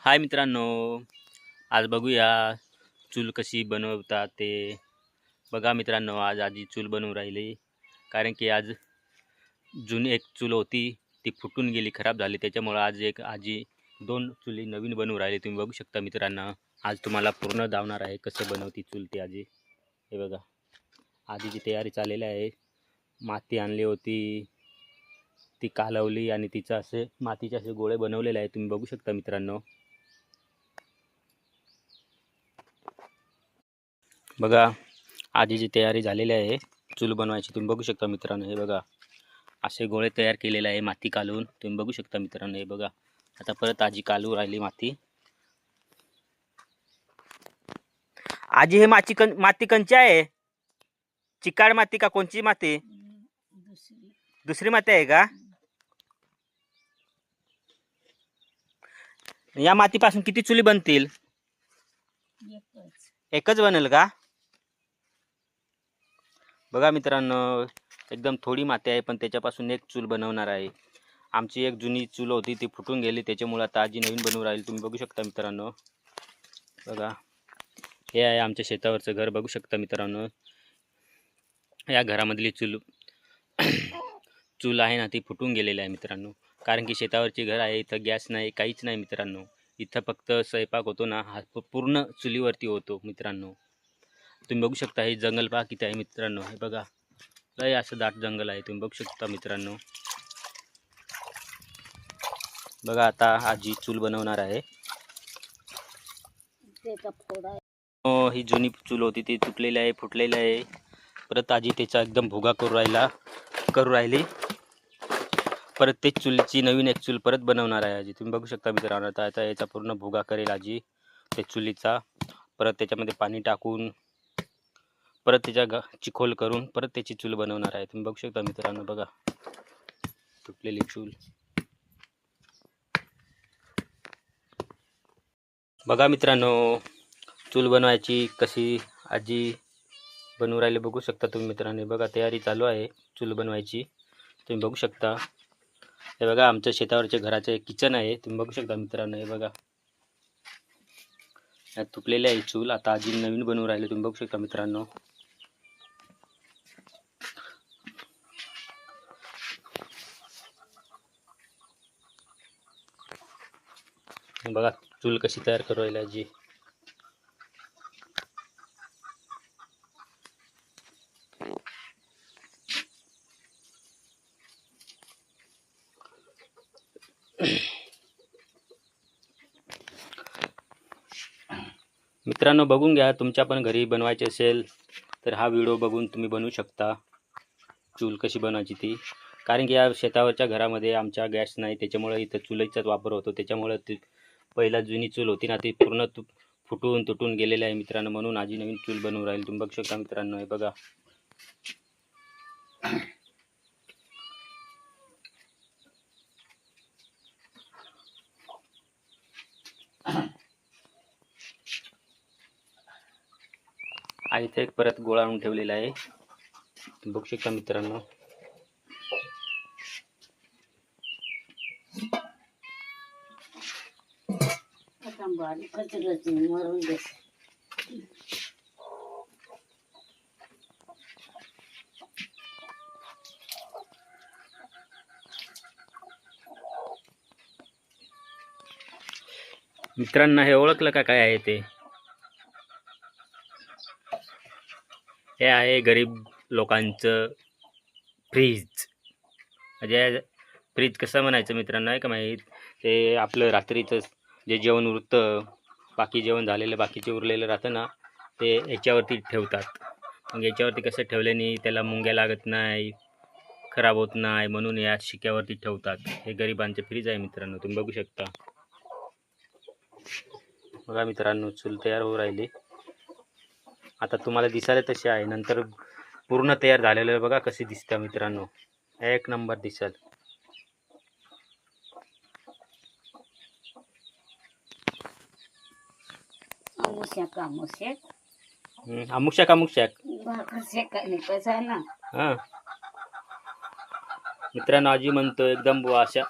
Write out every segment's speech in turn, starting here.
हाय मित्रांनो, आज बघूया चूल कशी बनवतात ते. बघा मित्रांनो, आज आजी चूल बनवून राहिली. कारण की आज जुनी एक चूल होती ती फुटून गेली, खराब झाली. त्याच्यामुळं आज एक आजी 2 चुली नवीन बनवून राहिली. तुम्ही बघू शकता मित्रांनो. आज तुम्हाला पूर्ण दावणार आहे कसं बनवती चूल ती आजी. हे बघा, आजीची तयारी चाललेली आहे. माती आणली होती, ती कालवली आणि तिचं असे मातीचे असे गोळे बनवलेले आहे. तुम्ही बघू शकता मित्रांनो. बघा, आजीची तयारी झालेली आहे चूल बनवायची. तुम्ही बघू शकता मित्रांनो. हे बघा, असे गोळे तयार केलेले आहे माती कालवून. तुम्ही बघू शकता मित्रांनो. हे बघा, आता परत आजी कालवू राहिली माती. आजी, हे माती कंची आहे? चिकाड माती का कोणची माती? दुसरी माती आहे का? या मातीपासून किती चुली बनतील? एकच बनेल का? बघा मित्रांनो, एकदम थोडी माती आहे पण त्याच्यापासून एक चूल बनवणार आहे. आमची एक जुनी चूल होती ती फुटून गेली, त्याच्यामुळे आता आजी नवीन बनवून राहील. तुम्ही बघू शकता मित्रांनो. बघा, हे आहे आमच्या शेतावरचं घर. बघू शकता मित्रांनो. या घरामधली चूल आहे ना, ती फुटून गेलेली आहे मित्रांनो. कारण की शेतावरची घर आहे, इथं गॅस नाही, काहीच नाही मित्रांनो. इथं फक्त स्वयंपाक होतो ना, हा पूर्ण चुलीवरती होतो मित्रांनो. तुम्ही बघू शकता. हे जंगल पहा किती आहे मित्रांनो. हे बघा, लय असं दाट जंगल आहे. तुम्ही बघू शकता मित्रांनो. बघा, आता आजी चूल बनवणार आहे. ही जुनी चूल होती ती तुटलेली आहे, फुटलेली आहे. परत आजी त्याचा एकदम भुगा करू राहिली. परत ते चुलीची नवीन एक चूल परत बनवणार आहे आजी. तुम्ही बघू शकता मित्रांनो. आता याचा पूर्ण भुगा करेल आजी ते चुलीचा. परत त्याच्यामध्ये पाणी टाकून परत त्याच्या चिखोल करून परत त्याची चूल बनवणार आहे. तुम्ही बघू शकता मित्रांनो. बघा, तुटलेली चूल. बघा मित्रांनो, चूल बनवायची कशी आजी बनवून राहिली बघू शकता तुम्ही मित्रांनो. बघा, तयारी चालू आहे चूल बनवायची. तुम्ही बघू शकता. हे बघा, आमच्या शेतावरच्या घराचं एक किचन आहे. तुम्ही बघू शकता मित्रांनो. हे बघा, तुटलेली आहे चूल. आता आजी नवीन बनवून राहिली. तुम्ही बघू शकता मित्रांनो. बघा, चूल कशी तयार करू राहिली आजी. मित्रांनो, बघून घ्या. तुमच्या पण घरी बनवायचे असेल तर हा व्हिडिओ बघून तुम्ही बनवू शकता चूल कशी बनवायची ती. कारण की या शेतावरच्या घरामध्ये आमच्या गॅस नाही, त्याच्यामुळे इथं चुलीचाच वापर होतो. त्याच्यामुळे ती पहिला जुनी चूल होती ना, ती पूर्ण फुटून तुटून गेलेली आहे मित्रांनो. म्हणून आजी नवीन चूल बनवून राहील. तुम्ही बघू शकता मित्रांनो. हे बघा, इथे एक परत गोळा आणून ठेवलेला आहे. तुम्ही बघू शकता मित्रांनो. मित्रांनो, हे ओळखलं का काय आहे ते? हे आहे गरीब लोकांचं फ्रीज. म्हणजे फ्रीज कसं म्हणायचं मित्रांनो आहे का माहीत? ते आपलं रात्रीचं जे जेवण उरतं, बाकी जेवण झालेलं बाकीचे उरलेलं राहतं ना, ते याच्यावरती ठेवतात. मग याच्यावरती कसं ठेवल्याने त्याला मुंग्या लागत नाही, खराब होत नाही, म्हणून या शिक्यावरती ठेवतात. हे गरिबांचे फ्रीज आहे मित्रांनो. तुम्ही बघू शकता. बघा मित्रांनो, चूल तयार होऊ राहिली. आता तुम्हाला दिसायला तशी आहे, नंतर पूर्ण तयार झालेलं बघा कशी दिसते मित्रांनो. एक नंबर दिसेल. अमुष्याक हा मित्रांनो, आजी म्हणतो एकदम अशा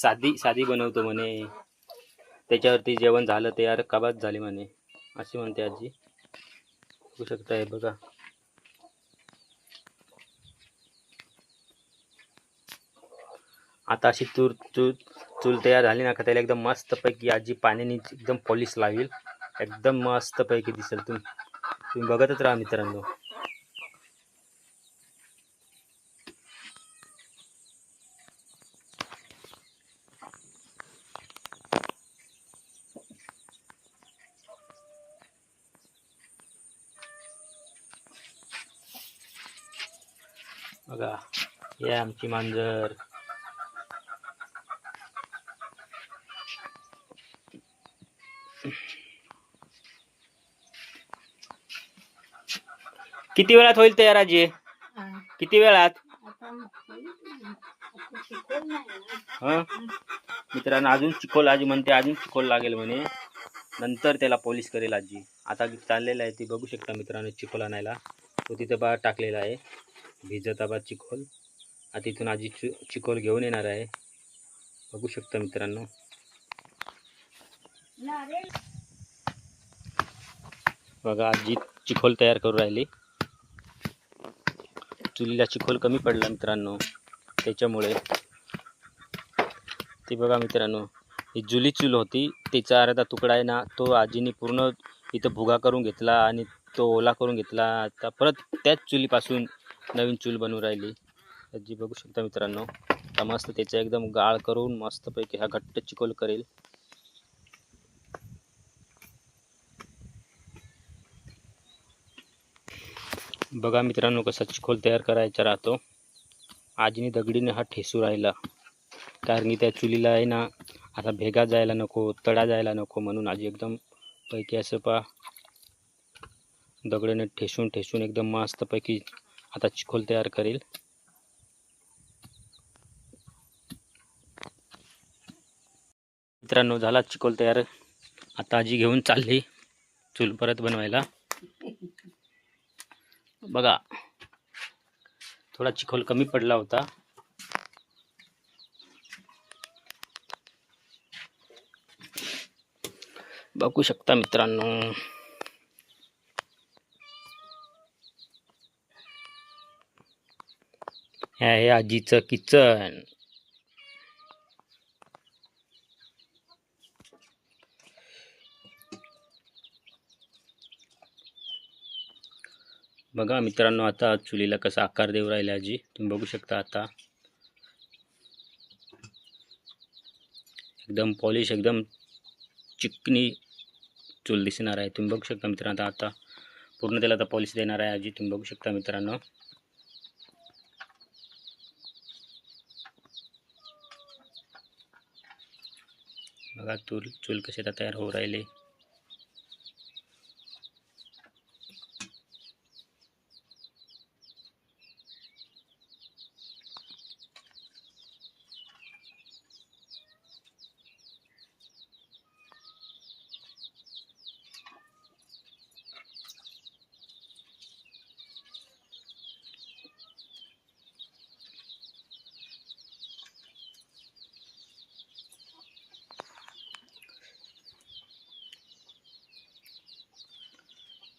साधी बनवतो म्हणे. त्याच्यावरती जेवण झालं तयार, कबात झाली म्हणे अशी म्हणते आजी. बघू शकता हे बघा. आता अशी चूल तयार झाली ना का त्याला एकदम मस्तपैकी आजी पाण्याने एकदम पॉलिश लावेल. एकदम मस्तपैकी दिसेल. तुम्ही बघतच राहा मित्रांनो. बघा हे आमची मांजर. किती वेळात होईल तयार आजी? किती वेळात? मित्रांनो अजून चिखल, आजी म्हणते अजून चिखल लागेल म्हणे, नंतर त्याला पॉलिश करेल आजी. आता चाललेला आहे, ती बघू शकता मित्रांनो चिखल आणायला. तो तिथे बा टाकलेला आहे भिजत बा चिखल. आता इथून आजी चिखल घेऊन येणार आहे. बघू शकता मित्रांनो. बघा आजी चिखल तयार करू राहिली. चुलीला चिखल कमी पडला मित्रांनो, त्याच्यामुळे. ती बघा मित्रांनो, ही जुली चूल होती, तिचा अर्धा तुकडा आहे ना तो आजीने पूर्ण इथं भुगा करून घेतला आणि तो ओला करून घेतला. आता परत त्याच चुलीपासून नवीन चूल बनवून राहिली आजी. बघू शकता मित्रांनो. आता मस्त त्याचा एकदम गाळ करून मस्तपैकी हा घट्ट चिखल करेल. बघा मित्रांनो कसा चिखल तयार करायचा राहतो. आजीने दगडीने हा ठेसू राहिला, कारण की त्या चुलीला आहे ना आता भेगा जायला नको, तडा जायला नको, म्हणून आजी एकदम पैकी असं पा दगडीने ठेसून ठेसून एकदम मस्तपैकी आता चिखल तयार करेल. मित्रांनो झाला चिखल तयार. आता आजी घेऊन चालली चूल परत बनवायला. बघा थोडा चिखल कमी पडला होता. बघू शकता मित्रांनो. हे आहे आजीचं किचन. बघा मित्रांनो आता चुलीला कसा आकार देऊ राहिला आजी, तुम्ही बघू शकता. आता एकदम पॉलिश, एकदम चिकनी चूल दिसणार आहे. तुम्ही बघू शकता मित्रांनो. आता पूर्ण त्याला आता पॉलिश देणार आहे आजी. तुम्ही बघू शकता मित्रांनो. बघा चूल कसे आता तयार होऊ राहिले.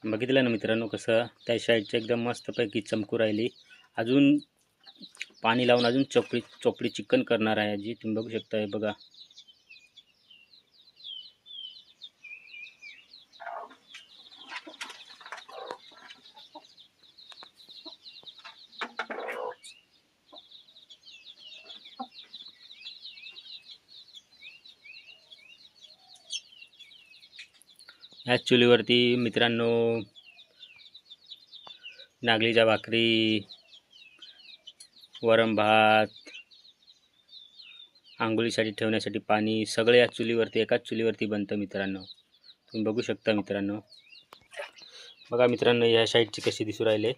बघितलं ना मित्रांनो कसं त्या साईडचं एकदम मस्तपैकी चमकू राहिली. अजून पाणी लावून अजून चोपडी चिकन करणार आहे आजी. तुम्ही बघू शकता. हे बघा ह्याच चुलीवरती मित्रांनो नागलीच्या भाकरी, वरण भात, आंघोळीसाठी ठेवण्यासाठी पाणी सगळे या चुलीवरती, एकाच चुलीवरती बनतं मित्रांनो. तुम्ही बघू शकता मित्रांनो. बघा मित्रांनो या साईडची कशी दिसू राहिले.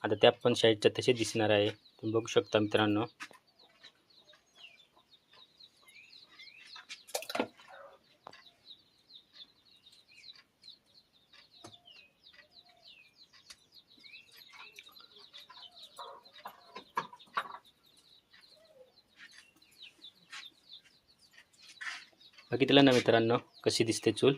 आता त्या पण साईडच्या तसे दिसणार आहे. तुम्ही बघू शकता मित्रांनो. बघितलं ना मित्रांनो कशी दिसते चूल.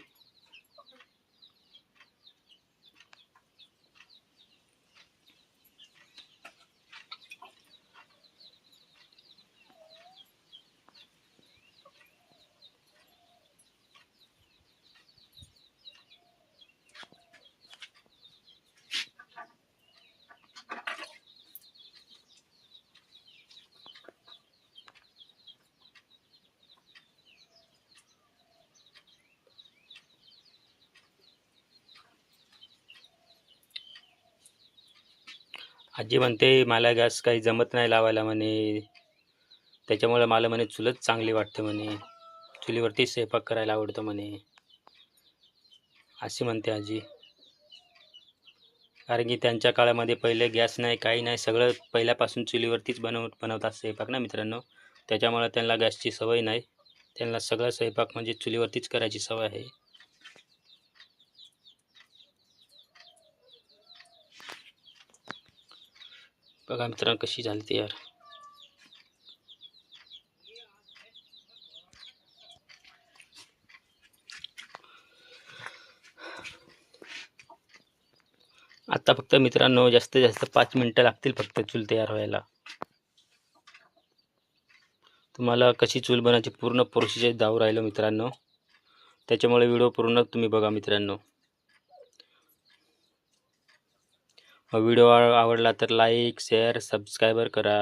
आजी म्हणते मला गॅस काही जमत नाही लावायला म्हणे, त्याच्यामुळे मला म्हणे चुलच चांगली वाटते म्हणे, चुलीवरती स्वयंपाक करायला आवडतं म्हणे, अशी म्हणते आजी. कारण की त्यांच्या काळामध्ये पहिले गॅस नाही काही नाही, सगळं पहिल्यापासून चुलीवरतीच बनवतात स्वयंपाक ना मित्रांनो. त्याच्यामुळे त्यांना गॅसची सवय नाही, त्यांना सगळं स्वयंपाक म्हणजे चुलीवरतीच करायची सवय आहे. बघा मित्रांनो कशी झाली ती यार. आता फक्त मित्रांनो जास्तीत जास्त 5 मिनिटं लागतील फक्त चूल तयार व्हायला. तुम्हाला कशी चूल बनायची पूर्ण प्रोसिजर दाखवून राहिलो मित्रांनो, त्याच्यामुळे व्हिडिओ पूर्ण तुम्ही बघा मित्रांनो. व्हिडिओ आवडला तर लाईक शेअर सबस्क्राईबर करा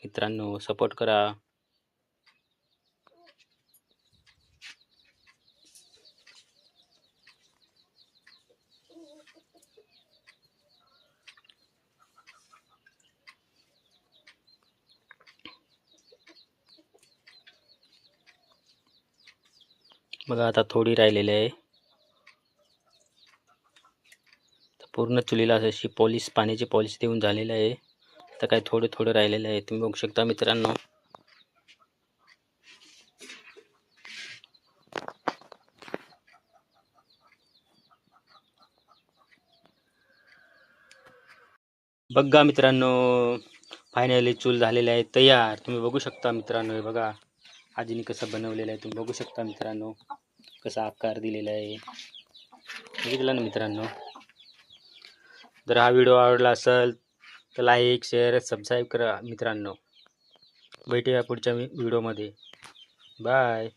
मित्रांनो, सपोर्ट करा. बघा आता थोडी राहिलेली आहे, पूर्ण चुलीला अशी पॉलिश, पाण्याची पॉलिश देऊन झालेलं आहे. आता काय थोडं थोडं राहिलेलं आहे, तुम्ही बघू शकता मित्रांनो. बघा मित्रांनो फायनली चूल झालेली आहे तयार, तुम्ही बघू शकता मित्रांनो. हे बघा आजीने कसं बनवलेलं आहे, तुम्ही बघू शकता मित्रांनो, कसा आकार दिलेला आहे, बघितलं ना मित्रांनो. जर हा व्हिडिओ आवडला असेल तर लाईक शेअर सबस्क्राईब करा मित्रांनो. भेटूया पुढच्या व्हिडिओमध्ये. बाय.